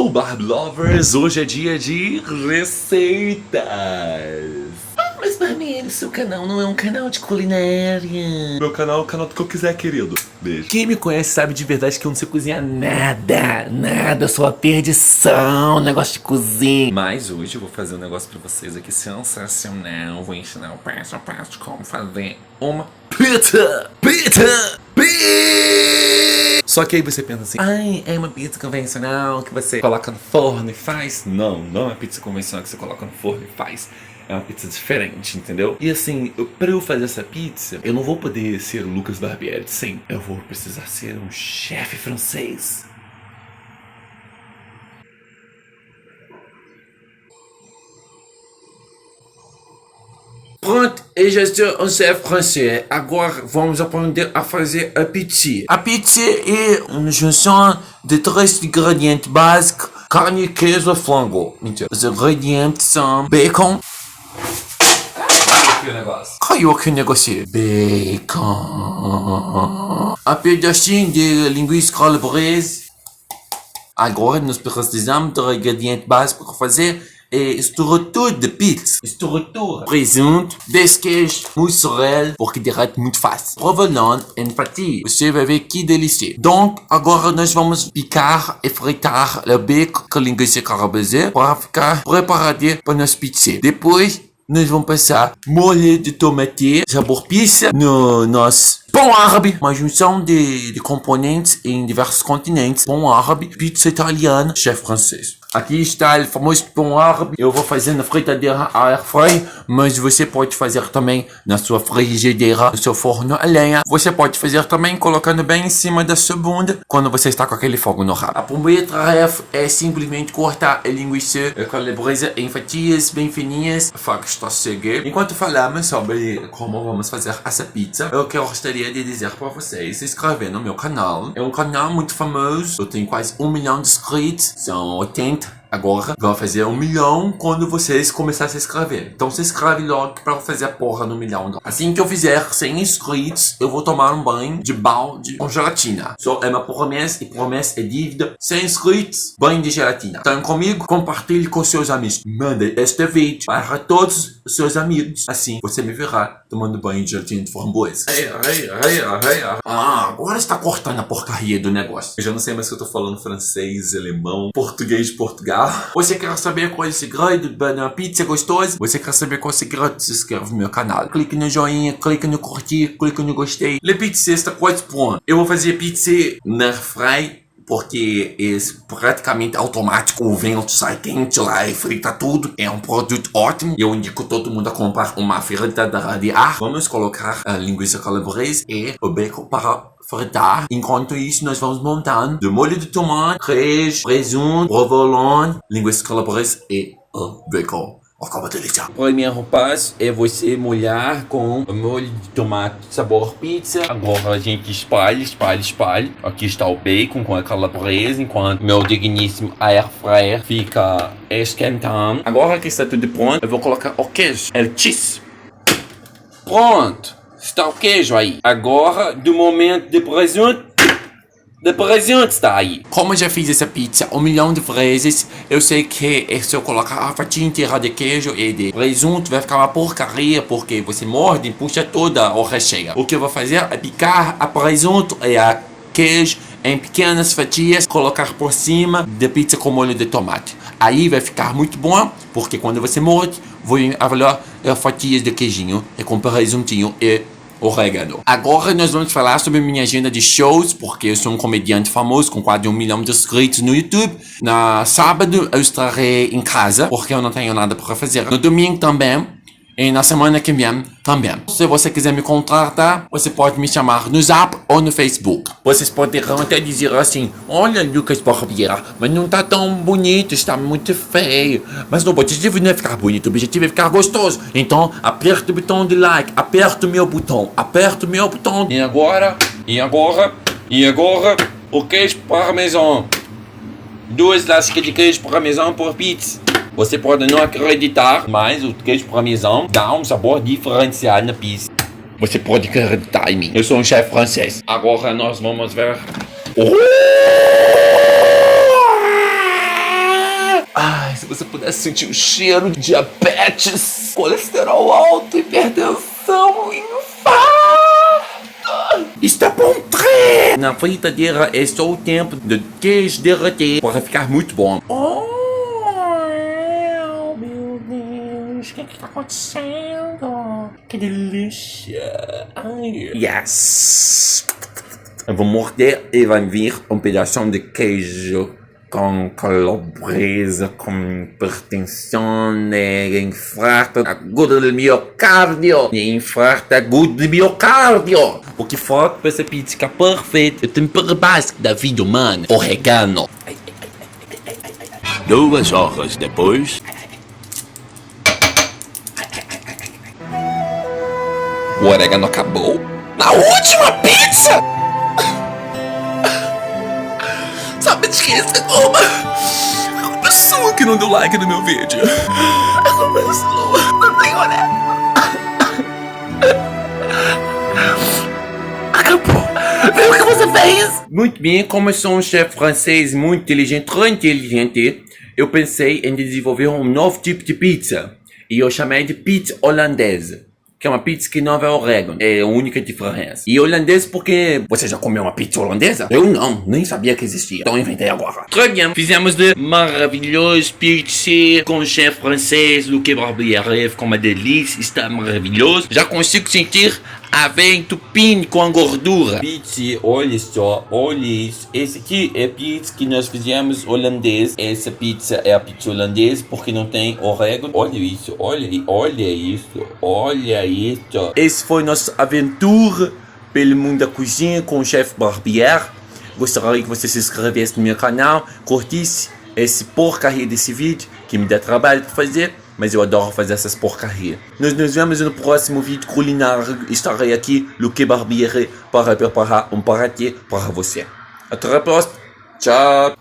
Hello, Barb Lovers! Hoje é dia de receitas! Mas Barney, seu canal não é um canal de culinária. Meu canal é o canal do que eu quiser, querido. Beijo. Quem me conhece sabe de verdade que eu não sei cozinhar nada, eu sou a perdição, negócio de cozinha. Mas hoje eu vou fazer um negócio pra vocês aqui sensacional. Vou ensinar o passo a passo de como fazer uma pizza! Só que aí você pensa assim, ai, é uma pizza convencional que você coloca no forno e faz. Não é uma pizza convencional que você coloca no forno e faz. É uma pizza diferente, entendeu? E assim, pra eu fazer essa pizza, eu não vou poder ser o Lucas Barbieri, sim. Eu vou precisar ser um chefe francês. Pronto, eu já sou um chefe francês. Agora vamos aprender a fazer a pizza. A pizza é uma junção de 3 ingredientes básicos: carne, queijo e frango. Mentira. Os ingredientes são bacon. Caiu aqui o negócio. Bacon. Um pedacinho de linguiça calabrese. Agora nós precisamos do ingrediente básico para fazer estrutura de pizza. Presunto, 10 queijos, mussarela, porque derrete muito fácil. Provolone em fatia. Você vai ver que delícia. Donc, agora nós vamos picar e fritar o bacon com a linguiça calabrese para ficar preparado para nossa pizza. Depois, nós vamos passar molho de tomate, sabor pizza, no nosso pão árabe, uma junção de componentes em diversos continentes. Pão árabe, pizza italiana, chefe francês. Aqui está o famoso pão árabe. Eu vou fazer na fritadeira a air fry, mas você pode fazer também na sua frigideira, no seu forno a lenha. Você pode fazer também colocando bem em cima da sua bunda quando você está com aquele fogo no rabo. A primeira tarefa é simplesmente cortar a linguiça calabresa em fatias bem fininhas. A faca está cega. Enquanto falamos sobre como vamos fazer essa pizza, eu gostaria de dizer para vocês se inscrever no meu canal. É um canal muito famoso. Eu tenho quase 1 milhão de inscritos. São 80. Agora vai fazer 1 milhão quando vocês começarem a se inscrever. Então se inscreve logo para fazer a porra no 1 milhão. Assim que eu fizer 100 inscritos, eu vou tomar um banho de balde com gelatina. Só é uma promessa, e promessa é dívida. 100 inscritos, banho de gelatina. Estão comigo? Compartilhe com seus amigos. Manda este vídeo para todos os seus amigos. Assim você me verá tomando banho de gelatina de framboesa. Agora está cortando a porcaria do negócio. Eu já não sei mais se eu tô falando francês, alemão, português de Portugal. Você quer saber qual é o segredo de uma pizza gostosa? Você quer saber qual é o segredo? Se inscreve no meu canal. Clique no joinha, clique no curtir, clique no gostei. A pizza está quase pronta. Eu vou fazer pizza na air fry, porque é praticamente automático. O vento sai quente lá e frita tudo. É um produto ótimo. Eu indico todo mundo a comprar uma fritadeira de ar. Vamos colocar a linguiça calabrese e o bacon para fritar. Enquanto isso, nós vamos montando de molho de tomate, queijo, presunto, provolone, linguiça calabrese e o bacon. Fica uma delícia. O primeiro passo é você molhar com o molho de tomate sabor pizza. Agora a gente espalha. Aqui está o bacon com a calabrese, enquanto meu digníssimo air fryer fica esquentando. Agora que está tudo pronto, eu vou colocar o queijo, o cheese. Pronto, está o queijo aí. Agora, do momento de presunto. De presente está aí. Como eu já fiz essa pizza 1 milhão de vezes, eu sei que se eu colocar a fatia inteira de queijo e de presunto vai ficar uma porcaria, porque você morde e puxa toda o recheio. O que eu vou fazer é picar a presunto e a queijo em pequenas fatias, colocar por cima da pizza com molho de tomate. Aí vai ficar muito bom, porque quando você morde, vai haver fatias de queijinho e com presuntinho e orégano. Agora nós vamos falar sobre minha agenda de shows, porque eu sou um comediante famoso com quase 1 milhão de inscritos no YouTube. Na sábado eu estarei em casa, porque eu não tenho nada para fazer. No domingo também. E na semana que vem também. Se você quiser me contratar, você pode me chamar no Zap ou no Facebook. Vocês poderão até dizer assim: olha, Lucas Barbieri, mas não tá tão bonito, está muito feio. Mas o objetivo não é ficar bonito, o objetivo é ficar gostoso. Então, aperta o botão de like, aperta o meu botão. E agora, o queijo parmesão. 2 lascas de queijo parmesão por pizza. Você pode não acreditar, mas o queijo parmesão dá um sabor diferenciado na pizza. Você pode acreditar em mim. Eu sou um chefe francês. Agora nós vamos ver. você pudesse sentir o cheiro de diabetes, colesterol alto, hipertensão, infarto. Está bom, trem. Na fritadeira é só o tempo do queijo derreter para ficar muito bom. Oh, meu Deus, o que está acontecendo? Que delícia. Ai. Yes. Eu vou morder e vai vir um pedaço de queijo com calabresa, com hipertensão, infarto agudo do miocárdio, infarto agudo do miocárdio. O que falta para essa pizza ficar perfeita? O tempero básico da vida humana, orégano. 2 horas depois. O orégano acabou na última pizza! Sabe de quem é essa culpa? A pessoa que não deu like no meu vídeo. A pessoa não tem orégano. Acabou. Viu o que você fez? Muito bem, como eu sou um chefe francês muito inteligente, eu pensei em desenvolver um novo tipo de pizza. E eu chamei de pizza holandesa. Que é uma pizza que não vai orégano. É a única diferença. E holandês porque... Você já comeu uma pizza holandesa? Eu não, nem sabia que existia. Então inventei agora. Très bien. Fizemos de maravilhoso pizza com o chefe francês Luque Barbieri. Ficou uma delícia. Está maravilhoso. Já consigo sentir a veia entupindo com a gordura. Pizza, olha só, olha isso. Esse aqui é pizza que nós fizemos holandês. Essa pizza é a pizza holandesa porque não tem orégano. Olha isso, olha isso, olha isso. Esse foi nossa aventura pelo mundo da cozinha com o chefe Barbieri. Gostaria que você se inscrevesse no meu canal, curtisse esse porcaria desse vídeo que me dá trabalho para fazer. Mas eu adoro fazer essas porcarias. Nós nos vemos no próximo vídeo culinário. Estarei aqui, Luque Barbieri, para preparar um prato para você. Até a próxima. Tchau.